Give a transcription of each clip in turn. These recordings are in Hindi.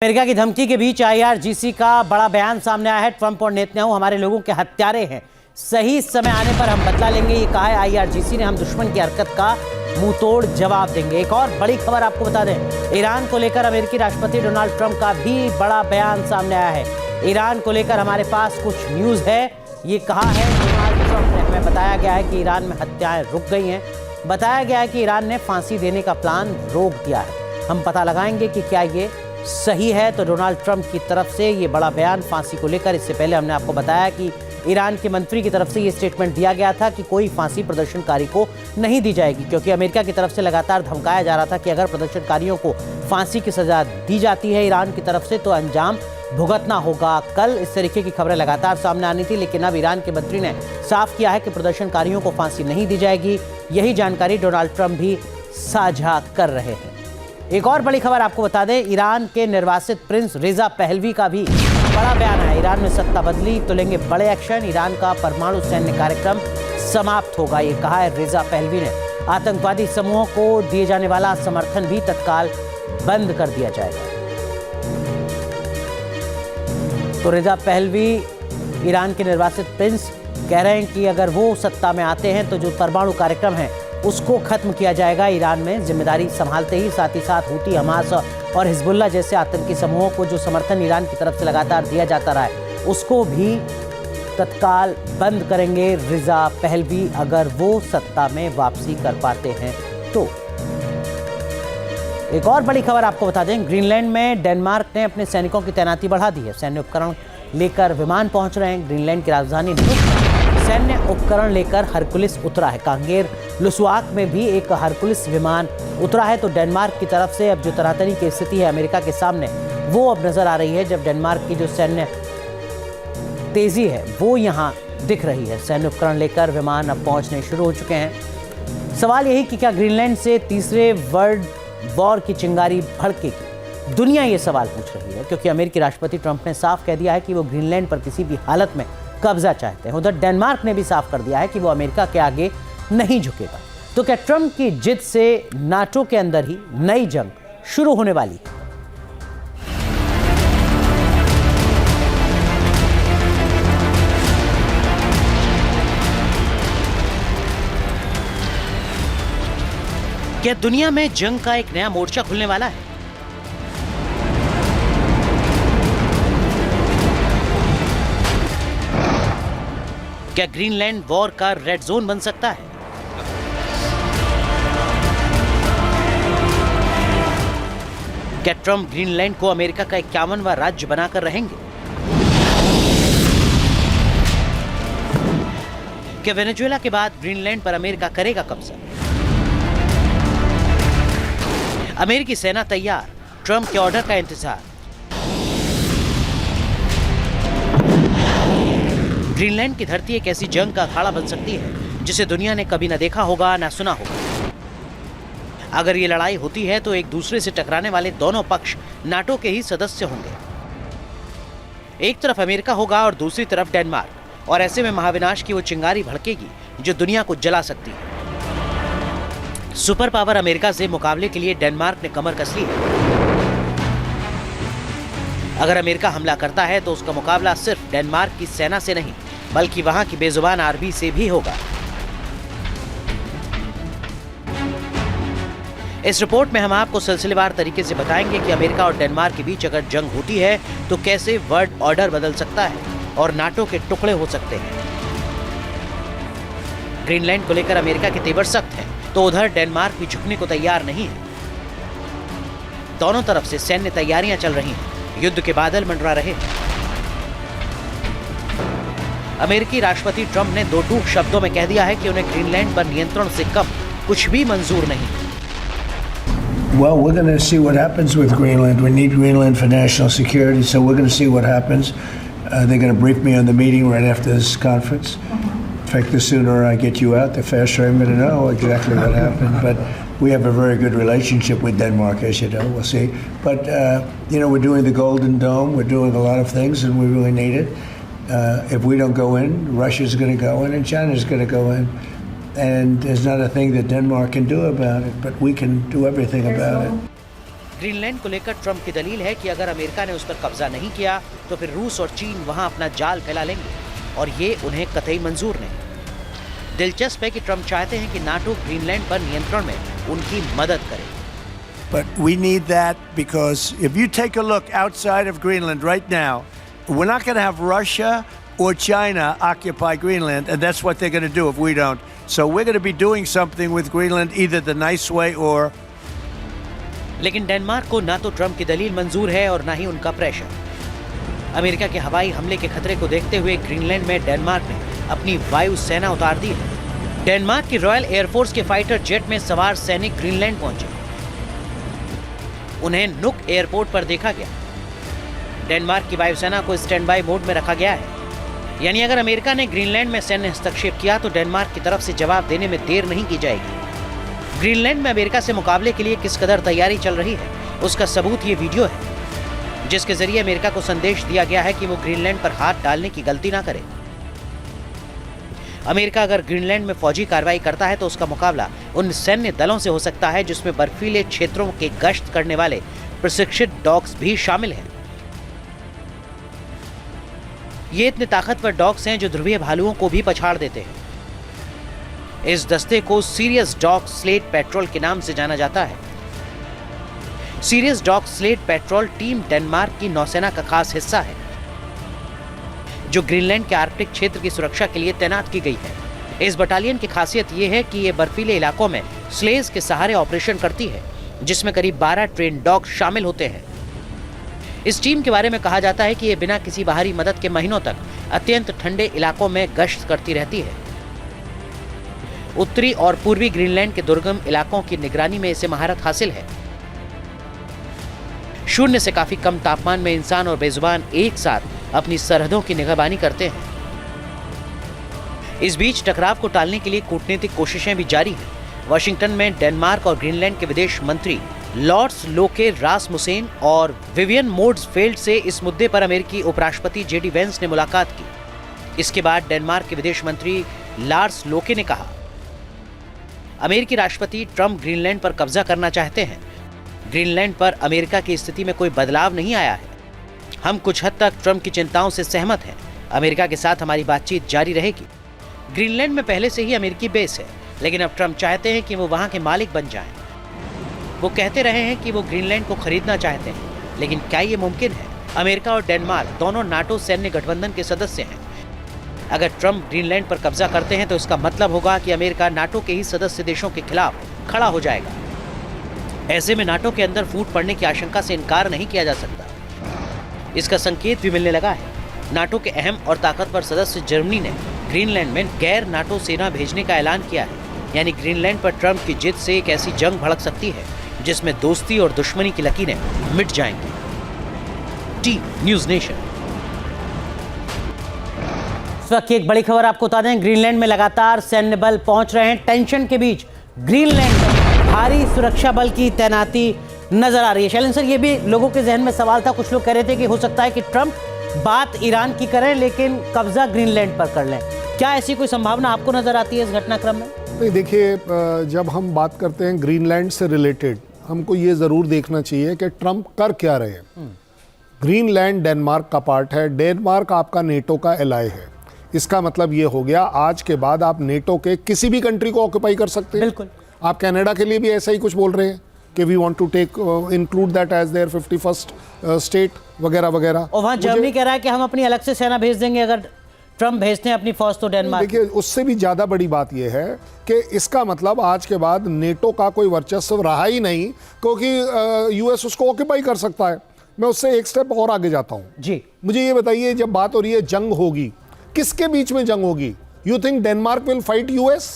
अमेरिका की धमकी के बीच IRGC का बड़ा बयान सामने आया है। ट्रंप और नेतन्याहू हमारे लोगों के हत्यारे हैं, सही समय आने पर हम बदला लेंगे, ये कहा है IRGC ने। हम दुश्मन की हरकत का मुंह तोड़ जवाब देंगे। एक और बड़ी खबर आपको बता दें, ईरान को लेकर अमेरिकी राष्ट्रपति डोनाल्ड ट्रंप का भी बड़ा बयान सामने आया है। ईरान को लेकर हमारे पास कुछ न्यूज है, ये कहा है डोनाल्ड ट्रंप ने। हमें बताया गया है कि ईरान में हत्याएं रुक गई हैं। बताया गया है कि ईरान ने फांसी देने का प्लान रोक दिया है। हम पता लगाएंगे कि क्या ये सही है। तो डोनाल्ड ट्रंप की तरफ से ये बड़ा बयान फांसी को लेकर, इससे पहले हमने आपको बताया कि ईरान के मंत्री की तरफ से ये स्टेटमेंट दिया गया था कि कोई फांसी प्रदर्शनकारी को नहीं दी जाएगी, क्योंकि अमेरिका की तरफ से लगातार धमकाया जा रहा था कि अगर प्रदर्शनकारियों को फांसी की सजा दी जाती है ईरान की तरफ से तो अंजाम भुगतना होगा। कल इस तरीके की खबरें लगातार सामने आनी थी, लेकिन अब ईरान के मंत्री ने साफ किया है कि प्रदर्शनकारियों को फांसी नहीं दी जाएगी। यही जानकारी डोनाल्ड ट्रंप भी साझा कर रहे हैं। एक और बड़ी खबर आपको बता दें, ईरान के निर्वासित प्रिंस रेजा पहलवी का भी बड़ा बयान है। ईरान में सत्ता बदली तो लेंगे बड़े एक्शन, ईरान का परमाणु सैन्य कार्यक्रम समाप्त होगा, ये कहा है रेजा पहलवी ने। आतंकवादी समूहों को दिए जाने वाला समर्थन भी तत्काल बंद कर दिया जाएगा। तो रेजा पहलवी ईरान के निर्वासित प्रिंस कह रहे हैं कि अगर वो सत्ता में आते हैं तो जो परमाणु कार्यक्रम है उसको खत्म किया जाएगा ईरान में। जिम्मेदारी संभालते ही साथ हूती, हमास और हिजबुल्लाह जैसे आतंकी समूहों को जो समर्थन ईरान की तरफ से लगातार दिया जाता रहा है उसको भी तत्काल बंद करेंगे रेजा पहलवी, अगर वो सत्ता में वापसी कर पाते हैं तो। एक और बड़ी खबर आपको बता दें, ग्रीनलैंड में डेनमार्क ने अपने सैनिकों की तैनाती बढ़ा दी है। सैन्य उपकरण लेकर विमान पहुंच रहे हैं। ग्रीनलैंड की राजधानी सैन्य उपकरण लेकर हरकुलिस उतरा है। कांगेर लुसवाक में भी एक हरकुलिस विमान उतरा है। तो डेनमार्क की तरफ से अब जो तनातनी की स्थिति है अमेरिका के सामने, वो अब नजर आ रही है, जब डेनमार्क की जो सैन्य तेजी है वो यहाँ दिख रही है। सैन्य उपकरण लेकर विमान अब पहुंचने शुरू हो चुके हैं। सवाल यही कि क्या ग्रीनलैंड से तीसरे वर्ल्ड वॉर की चिंगारी भड़केगी? दुनिया ये सवाल पूछ रही है, क्योंकि अमेरिकी राष्ट्रपति ट्रंप ने साफ कह दिया है कि वो ग्रीनलैंड पर किसी भी हालत में कब्जा चाहते हैं। उधर डेनमार्क ने भी साफ कर दिया है कि वो अमेरिका के आगे नहीं झुकेगा। तो क्या ट्रंप की जिद से नाटो के अंदर ही नई जंग शुरू होने वाली है? क्या दुनिया में जंग का एक नया मोर्चा खुलने वाला है? क्या ग्रीनलैंड वॉर का रेड जोन बन सकता है? क्या ट्रंप ग्रीनलैंड को अमेरिका का 51वां राज्य बनाकर रहेंगे? क्या वेनेजुएला के बाद ग्रीनलैंड पर अमेरिका करेगा कब्जा? अमेरिकी सेना तैयार, ट्रंप के ऑर्डर का इंतजार। ग्रीनलैंड की धरती एक ऐसी जंग का अखाड़ा बन सकती है जिसे दुनिया ने कभी न देखा होगा, न सुना होगा। अगर ये लड़ाई होती है तो एक दूसरे से टकराने वाले दोनों पक्ष नाटो के ही सदस्य होंगे। एक तरफ अमेरिका होगा और दूसरी तरफ डेनमार्क, और ऐसे में महाविनाश की वो चिंगारी भड़केगी जो दुनिया को जला सकती है। सुपर पावर अमेरिका से मुकाबले के लिए डेनमार्क ने कमर कस ली है। अगर अमेरिका हमला करता है तो उसका मुकाबला सिर्फ डेनमार्क की सेना से नहीं, बल्कि वहां की बेजुबान आर्मी से भी होगा। इस रिपोर्ट में हम आपको सिलसिलेवार तरीके से बताएंगे कि अमेरिका और डेनमार्क के बीच अगर जंग होती है तो कैसे वर्ल्ड ऑर्डर बदल सकता है और नाटो के टुकड़े हो सकते हैं। ग्रीनलैंड को लेकर अमेरिका के तेवर सख्त हैं, तो उधर डेनमार्क भी झुकने को तैयार नहीं है। दोनों तरफ से सैन्य तैयारियां चल रही हैं, युद्ध के बादल मंडरा रहे हैं। अमेरिकी राष्ट्रपति ट्रंप ने दो टूक शब्दों में कह दिया है कि उन्हें ग्रीनलैंड पर नियंत्रण से कम कुछ भी मंजूर नहीं। Well, we're going to see what happens with Greenland. We need Greenland for national security, so we're going to see what happens. They're going to brief me on the meeting right after this conference. In fact, the sooner I get you out, the faster I'm going to know exactly what happened. But we have a very good relationship with Denmark, as you know. We'll see. But, we're doing the Golden Dome. We're doing a lot of things, and we really need it. If we don't go in, Russia's going to go in, and China's going to go in. And there's not a thing that Denmark can do about it, but we can do everything about it. Greenland को लेकर ट्रंप की दलील है कि अगर अमेरिका ने उस पर कब्जा नहीं किया तो फिर रूस और चीन वहां अपना जाल फैला लेंगे और ये उन्हें कतई मंजूर नहीं। दिलचस्प है कि ट्रंप चाहते हैं कि नाटो ग्रीनलैंड पर नियंत्रण में उनकी मदद करे। But we need that because if you take a look outside of Greenland right now, we're not going to have Russia or China occupy Greenland, and that's what they're going to do if we don't. So we're going to be doing something with Greenland either the nice way or... लेकिन डेनमार्क को ना तो ट्रंप की दलील मंजूर है और ना ही उनका प्रेशर। अमेरिका के हवाई हमले के खतरे को देखते हुए ग्रीनलैंड में डेनमार्क ने अपनी वायु सेना उतार दी है। डेनमार्क की रॉयल एयरफोर्स के फाइटर जेट में सवार सैनिक ग्रीनलैंड पहुंचे। उन्हें नुक एयरपोर्ट पर देखा गया। डेनमार्क की वायुसेना को स्टैंड बाय मोड में रखा गया है, यानी अगर अमेरिका ने ग्रीनलैंड में सैन्य हस्तक्षेप किया तो डेनमार्क की तरफ से जवाब देने में देर नहीं की जाएगी। ग्रीनलैंड में अमेरिका से मुकाबले के लिए किस कदर तैयारी चल रही है उसका सबूत ये वीडियो है, जिसके जरिए अमेरिका को संदेश दिया गया है कि वो ग्रीनलैंड पर हाथ डालने की गलती ना करे। अमेरिका अगर ग्रीनलैंड में फौजी कार्रवाई करता है तो उसका मुकाबला उन सैन्य दलों से हो सकता है जिसमें बर्फीले क्षेत्रों के गश्त करने वाले प्रशिक्षित डॉग्स भी शामिल हैं। ये इतने ताकतवर डॉग्स हैं जो ध्रुवीय भालुओं को भी पछाड़ देते हैं। इस दस्ते को सीरियस डॉग स्लेट पेट्रोल के नाम से जाना जाता है। Serious dog slate petrol team Denmark की नौसेना का खास हिस्सा है जो ग्रीनलैंड के आर्कटिक क्षेत्र की सुरक्षा के लिए तैनात की गई है। इस बटालियन की खासियत यह है कि ये बर्फीले इलाकों में स्लेज के सहारे ऑपरेशन करती है, जिसमें करीब 12 ट्रेन डॉग शामिल होते हैं। इस टीम के बारे में कहा जाता है कि ये बिना किसी बाहरी मदद के महीनों तक अत्यंत ठंडे इलाकों में गश्त करती रहती है। उत्तरी और पूर्वी ग्रीनलैंड के दुर्गम इलाकों की निगरानी में इसे महारत हासिल है। शून्य से काफी कम तापमान में इंसान और बेजुबान एक साथ अपनी सरहदों की निगरानी करते हैं। इस बीच टकराव को टालने के लिए कूटनीतिक कोशिशें भी जारी हैं। वाशिंगटन में डेनमार्क और ग्रीनलैंड के विदेश मंत्री लॉर्ड्स लोके रासमुसेन और विवियन मोड्सफेल्ड से इस मुद्दे पर अमेरिकी उपराष्ट्रपति जेडी वेंस ने मुलाकात की। इसके बाद डेनमार्क के विदेश मंत्री लार्स लोके ने कहा, अमेरिकी राष्ट्रपति ट्रंप ग्रीनलैंड पर कब्जा करना चाहते हैं। ग्रीनलैंड पर अमेरिका की स्थिति में कोई बदलाव नहीं आया है। हम कुछ हद तक ट्रंप की चिंताओं से सहमत हैं। अमेरिका के साथ हमारी बातचीत जारी रहेगी। ग्रीनलैंड में पहले से ही अमेरिकी बेस है, लेकिन अब ट्रंप चाहते हैं कि वो वहां के मालिक बन जाएं। वो कहते रहे हैं कि वो ग्रीनलैंड को खरीदना चाहते हैं, लेकिन क्या ये मुमकिन है? अमेरिका और डेनमार्क दोनों नाटो सैन्य गठबंधन के सदस्य हैं। अगर ट्रंप ग्रीनलैंड पर कब्जा करते हैं तो इसका मतलब होगा कि अमेरिका नाटो के ही सदस्य देशों के खिलाफ खड़ा हो जाएगा। ऐसे में नाटो के अंदर फूट पड़ने की आशंका से इनकार नहीं किया जा सकता। इसका संकेत भी मिलने लगा है। नाटो के अहम और ताकतवर सदस्य जर्मनी ने ग्रीनलैंड में गैर नाटो सेना भेजने का ऐलान किया है। यानी ग्रीनलैंड पर ट्रंप की जिद से एक ऐसी जंग भड़क सकती है जिसमें दोस्ती और दुश्मनी की लकीरें मिट जाएंगी। Team news nation. इस वक्त की एक बड़ी खबर आपको बता दें, ग्रीनलैंड में लगातार सैन्य बल पहुंच रहे हैं। टेंशन के बीच ग्रीनलैंड में भारी सुरक्षा बल की तैनाती नजर आ रही है। शैलेंद्र सर, ये भी लोगों के जहन में सवाल था। कुछ लोग कह रहे थे कि हो सकता है कि ट्रंप बात ईरान की करें लेकिन कब्जा ग्रीनलैंड पर कर लें। क्या ऐसी कोई संभावना आपको नजर आती है इस घटनाक्रम में? नहीं, देखिए, जब हम बात करते हैं ग्रीनलैंड से रिलेटेड, हमको ये ज़रूर देखना चाहिए कि ट्रंप कर क्या रहे हैं। ग्रीनलैंड डेनमार्क का पार्ट है। डेनमार्क आपका नेटो का एलाय है। इसका मतलब ये हो गया आज के बाद आप नेटो के किसी भी कंट्री को ऑक्यूपाई कर सकते हैं। बिल्कुल। आप कनाडा के लिए भी ऐसा ही कुछ बोल रहे हैं कि we want to take include that as their 51st state वगैरह वगैरह। और वहाँ जर्मनी कह रहा है कि हम अपनी अलग से सेना भेज देंगे अगर ट्रंप भेजते हैं अपनी फौज तो डेनमार्क। देखिए, उससे भी ज़्यादा बड़ी बात यह है कि इसका मतलब आज के बाद नेटो का कोई वर्चस्व रहा ही नहीं, क्योंकि यूएस उसको ऑक्यूपाई कर सकता है। मैं उससे एक स्टेप और आगे जाता हूँ जी। मुझे ये बताइए, जब बात हो रही है जंग होगी, किसके बीच में जंग होगी? You think Denmark will fight US?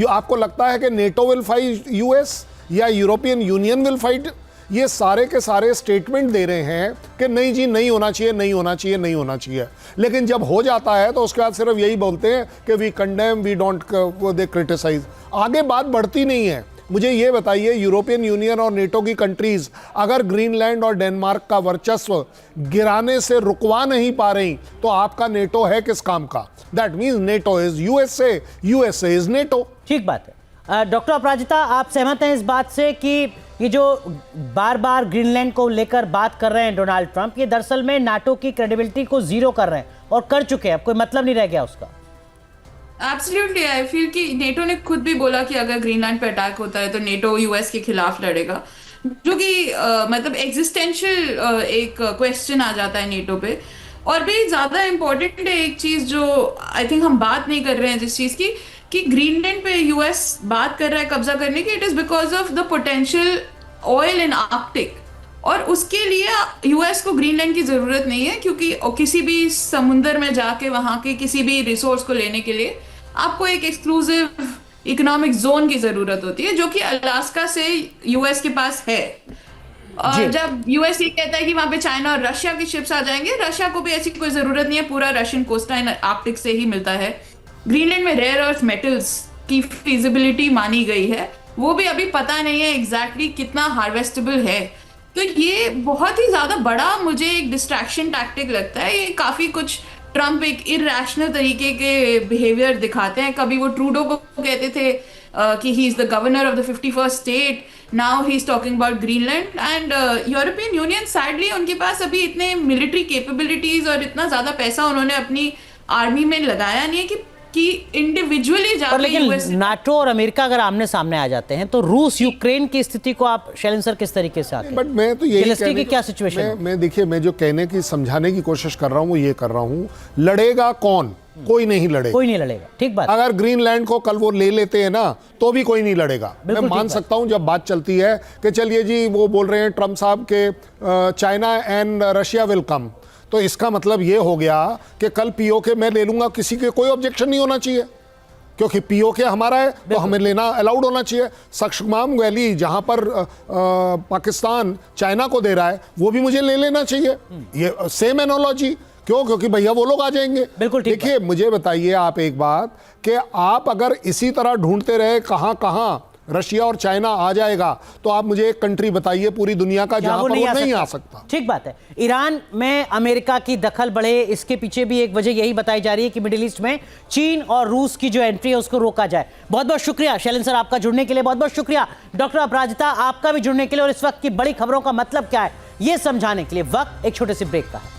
आपको लगता है कि नेटो विल फाइट यूएस या यूरोपियन यूनियन विल फाइट? ये सारे के सारे स्टेटमेंट दे रहे हैं कि नहीं जी, नहीं होना चाहिए, नहीं होना चाहिए, नहीं होना चाहिए। लेकिन जब हो जाता है तो उसके बाद सिर्फ यही बोलते हैं कि we condemn, we don't they criticise. आगे बात बढ़ती नहीं है। मुझे ये बताइए, यूरोपियन यूनियन और नेटो की कंट्रीज अगर ग्रीनलैंड और डेनमार्क का वर्चस्व गिराने से रुकवा नहीं पा रही तो आपका नेटो है किस काम का? That means NATO is USA, USA is NATO. ठीक बात है। डॉक्टर अपराजिता, आप सहमत हैं इस बात से कि ये जो बार बार ग्रीनलैंड को लेकर बात कर रहे हैं डोनाल्ड ट्रंप, ये दरअसल में नाटो की क्रेडिबिलिटी को जीरो कर रहे हैं और कर चुके हैं, अब कोई मतलब नहीं रह गया उसका। एब्सोल्युटली, आई फील कि नेटो ने खुद भी बोला कि अगर ग्रीनलैंड पे अटैक होता है तो नेटो यूएस के खिलाफ लड़ेगा, जो कि मतलब एग्जिस्टेंशियल एक क्वेश्चन आ जाता है नेटो पे। और भी ज्यादा इम्पोर्टेंट है एक चीज जो आई थिंक हम बात नहीं कर रहे हैं जिस चीज की, कि ग्रीनलैंड पे यूएस बात कर रहा है कब्जा करने की, it is because of the potential oil in Arctic. और उसके लिए यूएस को ग्रीनलैंड की जरूरत नहीं है, क्योंकि किसी भी समुंदर में जाके वहां के किसी भी रिसोर्स को लेने के लिए आपको एक एक्सक्लूसिव इकोनॉमिक जोन की जरूरत होती है, जो कि अलास्का से यूएस के पास है। और जब यूएस ये कहता है कि वहां पे चाइना और रशिया की शिप्स आ जाएंगे, रशिया को भी ऐसी कोई जरूरत नहीं है, पूरा रशियन कोस्टलाइन आर्कटिक से ही मिलता है। ग्रीनलैंड में रेयर अर्थ मेटल्स की फिजिबिलिटी मानी गई है, वो भी अभी पता नहीं है एग्जैक्टली कितना हार्वेस्टेबल है। तो ये बहुत ही ज्यादा बड़ा मुझे एक डिस्ट्रैक्शन टैक्टिक लगता है। ये काफी कुछ ट्रम्प एक इरैशनल तरीके के बिहेवियर दिखाते हैं। कभी वो ट्रूडो को कहते थे कि he is the governor of the 51st state, now he is talking about Greenland. And European union sadly उनके पास अभी इतने मिलिट्री कैपेबिलिटीज और इतना ज्यादा पैसा उन्होंने अपनी आर्मी में लगाया नहीं है कि इंडिविजुअली जाके। लेकिन नाटो और अमेरिका अगर आमने सामने आ जाते हैं तो रूस यूक्रेन की स्थिति को आप शैलेंद्र सर किस तरीके से आते हैं? बट मैं तो यही की क्या सिचुएशन? मैं देखिए, मैं जो कहने की समझाने की कोशिश कर रहा हूं वो ये कर रहा हूं, लड़ेगा कौन? कोई नहीं लड़ेगा। कोई नहीं लड़ेगा, ठीक बात। अगर ग्रीनलैंड को कल वो ले लेते हैं ना तो भी कोई नहीं लड़ेगा। मैं मान सकता हूं जब बात चलती है कि चलिए जी वो बोल रहे हैं ट्रम्प साहब के China and Russia will come, तो इसका मतलब ये हो गया कि कल पीओके मैं ले लूंगा, किसी के कोई ऑब्जेक्शन नहीं होना चाहिए, क्योंकि पीओके हमारा है तो हमें लेना अलाउड होना चाहिए। सक्शमाम वैली जहां पर पाकिस्तान चाइना को दे रहा है वो भी मुझे ले लेना चाहिए। ये सेम एनोलॉजी क्यों? क्योंकि भैया वो लोग आ जाएंगे। बिल्कुल ठीक। देखिए मुझे बताइए आप एक बात, कि आप अगर इसी तरह ढूंढते रहे कहां कहां रशिया और चाइना आ जाएगा, तो आप मुझे एक कंट्री बताइए पूरी दुनिया का जहां पर वो नहीं आ सकता। ठीक बात है। ईरान में अमेरिका की दखल बढ़े, इसके पीछे भी एक वजह यही बताई जा रही है कि मिडिल ईस्ट में चीन और रूस की जो एंट्री है उसको रोका जाए। बहुत बहुत शुक्रिया शैलेंद्र सर आपका जुड़ने के लिए, बहुत बहुत शुक्रिया डॉक्टर अपराजिता आपका भी जुड़ने के लिए, और इस वक्त की बड़ी खबरों का मतलब क्या है ये समझाने के लिए। वक्त एक छोटे से ब्रेक का है।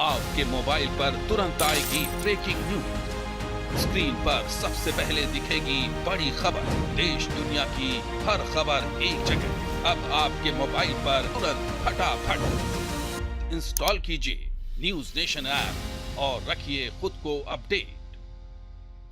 आपके मोबाइल पर तुरंत आएगी ब्रेकिंग न्यूज। स्क्रीन पर सबसे पहले दिखेगी बड़ी खबर, देश दुनिया की हर खबर एक जगह। अब आपके मोबाइल पर तुरंत फटाफट इंस्टॉल कीजिए न्यूज नेशन ऐप और रखिए खुद को अपडेट।